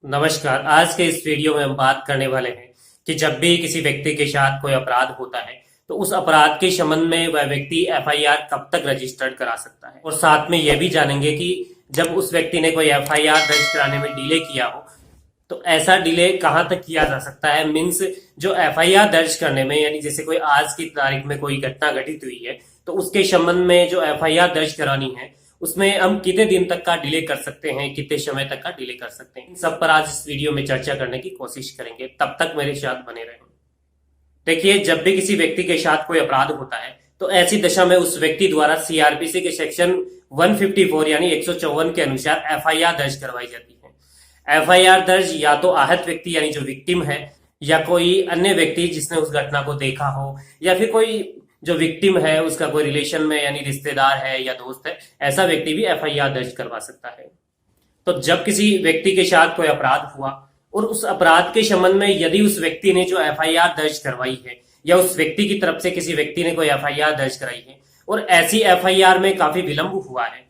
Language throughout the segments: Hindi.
नमस्कार। आज के इस वीडियो में हम बात करने वाले हैं कि जब भी किसी व्यक्ति के साथ कोई अपराध होता है तो उस अपराध के संबंध में वह व्यक्ति एफआईआर कब तक रजिस्टर्ड करा सकता है, और साथ में यह भी जानेंगे कि जब उस व्यक्ति ने कोई एफआईआर दर्ज कराने में डिले किया हो तो ऐसा डिले कहाँ तक किया जा सकता है। मीन्स जो एफआईआर दर्ज करने में, यानी जैसे कोई आज की तारीख में कोई घटना घटित हुई है तो उसके संबंध में जो एफआईआर दर्ज करानी है उसमें हम कितने दिन तक का डिले कर सकते हैं, कितने समय तक का डिले कर सकते हैं, इन सब पर आज इस वीडियो में चर्चा करने की कोशिश करेंगे। तब तक मेरे साथ बने रहें। देखिए, जब भी किसी व्यक्ति के साथ कोई अपराध होता है तो ऐसी दशा में उस व्यक्ति द्वारा सीआरपीसी के सेक्शन 154 यानी 154 के अनुसार एफआईआर दर्ज करवाई जाती है। एफआईआर दर्ज या तो आहत व्यक्ति यानी जो विक्टिम है, या कोई अन्य व्यक्ति जिसने उस घटना को देखा हो, या फिर कोई जो विक्टिम है उसका कोई रिलेशन में यानी रिश्तेदार है या दोस्त है, ऐसा व्यक्ति भी एफआईआर दर्ज करवा सकता है। तो जब किसी व्यक्ति के साथ कोई अपराध हुआ और उस अपराध के संबंध में यदि उस व्यक्ति ने जो एफआईआर दर्ज करवाई है या उस व्यक्ति की तरफ से किसी व्यक्ति ने कोई एफआईआर दर्ज कराई है और ऐसी एफआईआर में काफी विलंब हुआ है,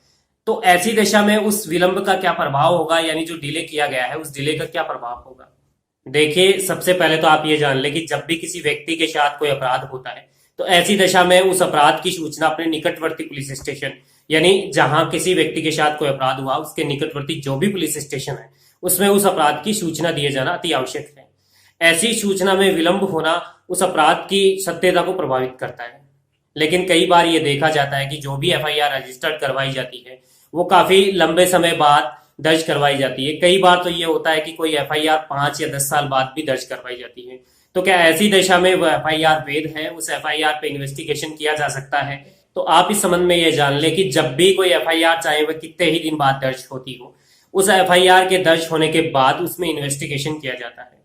तो ऐसी दशा में उस विलंब का क्या प्रभाव होगा, यानी जो डिले किया गया है उस डिले का क्या प्रभाव होगा। देखिए, सबसे पहले तो आप ये जान ले कि जब भी किसी व्यक्ति के साथ कोई अपराध होता है तो ऐसी दशा में उस अपराध की सूचना अपने निकटवर्ती पुलिस स्टेशन, यानी जहां किसी व्यक्ति के साथ कोई अपराध हुआ उसके निकटवर्ती जो भी पुलिस स्टेशन है उसमें उस अपराध की सूचना दिए जाना अति आवश्यक है। ऐसी सूचना में विलंब होना उस अपराध की सत्यता को प्रभावित करता है। लेकिन कई बार ये देखा जाता है कि जो भी एफआईआर रजिस्टर्ड करवाई जाती है वो काफी लंबे समय बाद दर्ज करवाई जाती है। कई बार तो ये होता है कि कोई एफआईआर 5 या 10 साल बाद भी दर्ज करवाई जाती है। तो क्या ऐसी दशा में वो एफआईआर वैध है, उस एफआईआर पे इन्वेस्टिगेशन किया जा सकता है? तो आप इस संबंध में ये जान ले कि जब भी कोई एफआईआर चाहे वह कितने ही दिन बाद दर्ज होती हो, उस एफआईआर के दर्ज होने के बाद उसमें इन्वेस्टिगेशन किया जाता है।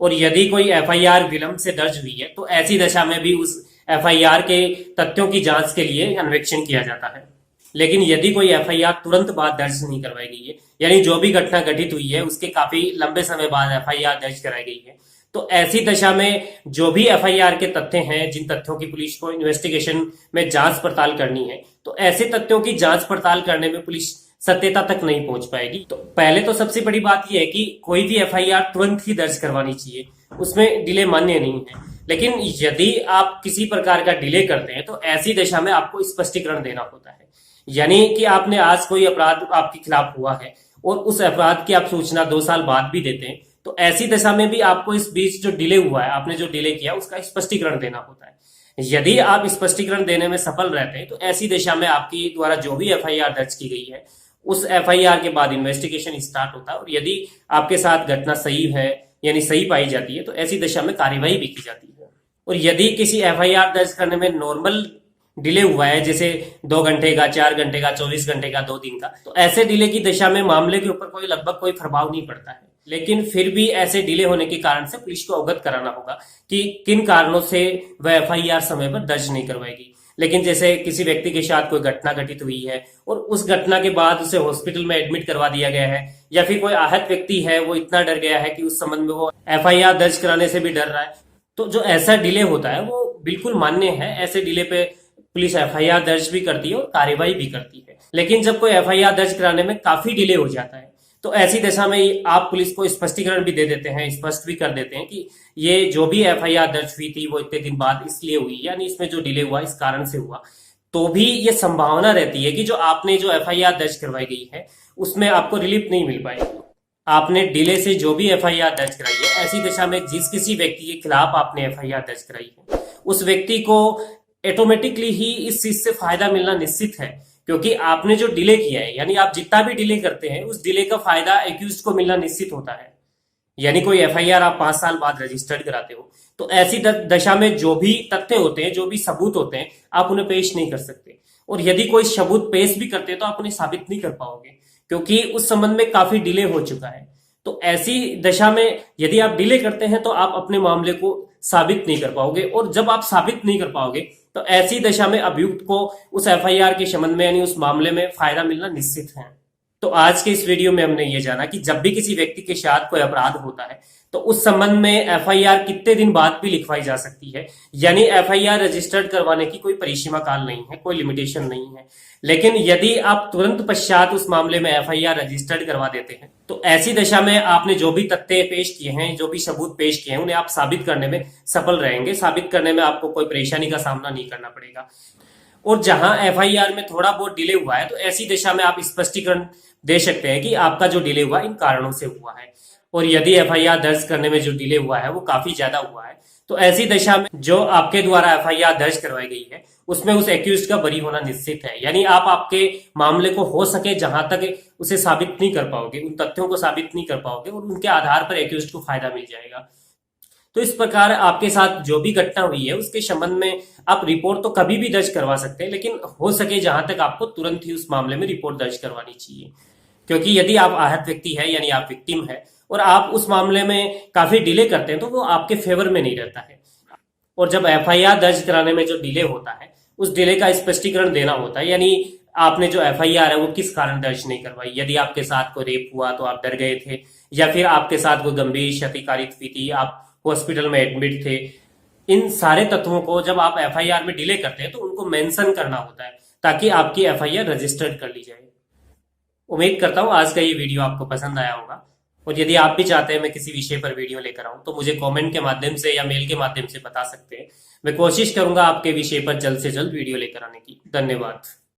और यदि कोई एफआईआर विलंब से दर्ज हुई है तो ऐसी दशा में भी उस एफआईआर के तथ्यों की जांच के लिए अन्वेषण किया जाता है। लेकिन यदि कोई एफआईआर तुरंत बाद दर्ज नहीं करवाई गई है, यानी जो भी घटना घटित हुई है उसके काफी लंबे समय बाद एफआईआर दर्ज कराई गई है, तो ऐसी दशा में जो भी एफआईआर के तथ्य हैं, जिन तथ्यों की पुलिस को इन्वेस्टिगेशन में जांच पड़ताल करनी है, तो ऐसे तथ्यों की जांच पड़ताल करने में पुलिस सत्यता तक नहीं पहुंच पाएगी। तो पहले तो सबसे बड़ी बात यह है कि कोई भी एफआईआर तुरंत ही दर्ज करवानी चाहिए, उसमें डिले मान्य नहीं है। लेकिन यदि आप किसी प्रकार का डिले करते हैं तो ऐसी दशा में आपको स्पष्टीकरण देना होता है। यानी कि आपने आज कोई अपराध आपके खिलाफ हुआ है और उस अपराध की आप सूचना 2 साल बाद भी देते हैं, तो ऐसी दशा में भी आपको इस बीच जो डिले हुआ है, आपने जो डिले किया उसका स्पष्टीकरण देना होता है। यदि आप स्पष्टीकरण देने में सफल रहते हैं तो ऐसी दशा में आपकी द्वारा जो भी एफआईआर दर्ज की गई है उस एफआईआर के बाद इन्वेस्टिगेशन स्टार्ट होता है, और यदि आपके साथ घटना सही है यानी सही पाई जाती है तो ऐसी दशा में कार्यवाही भी की जाती है। और यदि किसी एफआईआर दर्ज करने में नॉर्मल डिले हुआ है, जैसे 2 घंटे का, 4 घंटे का, 24 घंटे का, 2 दिन का, तो ऐसे डिले की दशा में मामले के ऊपर लगभग कोई प्रभाव नहीं पड़ता है। लेकिन फिर भी ऐसे डिले होने के कारण से पुलिस को अवगत कराना होगा कि किन कारणों से वह एफआईआर समय पर दर्ज नहीं करवाएगी। लेकिन जैसे किसी व्यक्ति के साथ कोई घटना घटित हुई है और उस घटना के बाद उसे हॉस्पिटल में एडमिट करवा दिया गया है, या फिर कोई आहत व्यक्ति है वो इतना डर गया है कि उस संबंध में वो एफआईआर दर्ज कराने से भी डर रहा है, तो जो ऐसा डिले होता है वो बिल्कुल मान्य है। ऐसे डिले पे पुलिस एफआईआर दर्ज भी करती है और कार्यवाही भी करती है। लेकिन जब कोई एफआईआर दर्ज कराने में काफी डिले हो जाता है तो ऐसी दशा में आप पुलिस को स्पष्टीकरण भी दे देते हैं, स्पष्ट भी कर देते हैं कि ये जो भी एफआईआर दर्ज हुई थी वो इतने दिन बाद इसलिए हुई, यानी इसमें जो डिले हुआ इस कारण से हुआ। तो भी ये संभावना रहती है कि जो आपने जो एफआईआर दर्ज करवाई गई है उसमें आपको रिलीफ नहीं मिल पाएगी। आपने डिले से जो भी एफआईआर दर्ज कराई है, ऐसी दशा में जिस किसी व्यक्ति के खिलाफ आपने एफआईआर दर्ज कराई है उस व्यक्ति को ऑटोमेटिकली ही इस चीज से फायदा मिलना निश्चित है, क्योंकि आपने जो डिले किया है, यानी आप जितना भी डिले करते हैं उस डिले का फायदा एक्यूज्ड को मिलना निश्चित होता है। यानी कोई एफआईआर आप 5 साल बाद रजिस्टर्ड कराते हो तो ऐसी दशा में जो भी तथ्य होते हैं, जो भी सबूत होते हैं, आप उन्हें पेश नहीं कर सकते। और यदि कोई सबूत पेश भी करते हैं तो आप उन्हें साबित नहीं कर पाओगे, क्योंकि उस संबंध में काफी डिले हो चुका है। तो ऐसी दशा में यदि आप डिले करते हैं तो आप अपने मामले को साबित नहीं कर पाओगे, और जब आप साबित नहीं कर पाओगे तो ऐसी दशा में अभियुक्त को उस एफआईआर के संबंध में यानी उस मामले में फायदा मिलना निश्चित है। तो आज के इस वीडियो में हमने ये जाना कि जब भी किसी व्यक्ति के साथ कोई अपराध होता है तो उस संबंध में एफआईआर कितने दिन बाद भी लिखवाई जा सकती है, यानी एफआईआर रजिस्टर्ड करवाने की कोई परिसीमा काल नहीं है, कोई लिमिटेशन नहीं है। लेकिन यदि आप तुरंत पश्चात उस मामले में एफआईआर रजिस्टर्ड करवा देते हैं तो ऐसी दशा में आपने जो भी तथ्य पेश किए हैं, जो भी सबूत पेश किए हैं, उन्हें आप साबित करने में सफल रहेंगे। साबित करने में आपको कोई परेशानी का सामना नहीं करना पड़ेगा। और जहां एफआईआर में थोड़ा बहुत डिले हुआ है तो ऐसी दशा में आप स्पष्टीकरण दे सकते हैं कि आपका जो डिले हुआ इन कारणों से हुआ है। और यदि एफआईआर दर्ज करने में जो डिले हुआ है वो काफी ज्यादा हुआ है तो ऐसी दशा में जो आपके द्वारा एफआईआर दर्ज करवाई गई है उसमें उस एक्यूज्ड का बरी होना निश्चित है। यानी आप आपके मामले को हो सके जहां तक उसे साबित नहीं कर पाओगे, उन तथ्यों को साबित नहीं कर पाओगे और उनके आधार पर एक्यूज्ड को फायदा मिल जाएगा। तो इस प्रकार आपके साथ जो भी घटना हुई है उसके संबंध में आप रिपोर्ट तो कभी भी दर्ज करवा सकते हैं, लेकिन हो सके जहां तक आपको तुरंत ही उस मामले में रिपोर्ट दर्ज करवानी चाहिए। क्योंकि यदि आप आहत व्यक्ति है यानी आप विक्टिम है और आप उस मामले में काफी डिले करते हैं तो वो आपके फेवर में नहीं रहता है। और जब एफआईआर दर्ज कराने में जो डिले होता है उस डिले का स्पष्टीकरण देना होता है। यानी आपने जो एफआईआर है वो किस कारण दर्ज नहीं करवाई। यदि आपके साथ कोई रेप हुआ तो आप डर गए थे, या फिर आपके साथ कोई गंभीर क्षति कारित हुई थी, आप हॉस्पिटल में एडमिट थे। इन सारे तत्वों को जब आप एफआईआर में डिले करते हैं तो उनको मेंशन करना होता है ताकि आपकी एफआईआर रजिस्टर्ड कर ली जाए। उम्मीद करता हूं आज का ये वीडियो आपको पसंद आया होगा। और यदि आप भी चाहते हैं मैं किसी विषय पर वीडियो लेकर आऊं तो मुझे कमेंट के माध्यम से या मेल के माध्यम से बता सकते हैं। मैं कोशिश करूंगा आपके विषय पर जल्द से जल्द वीडियो लेकर आने की। धन्यवाद।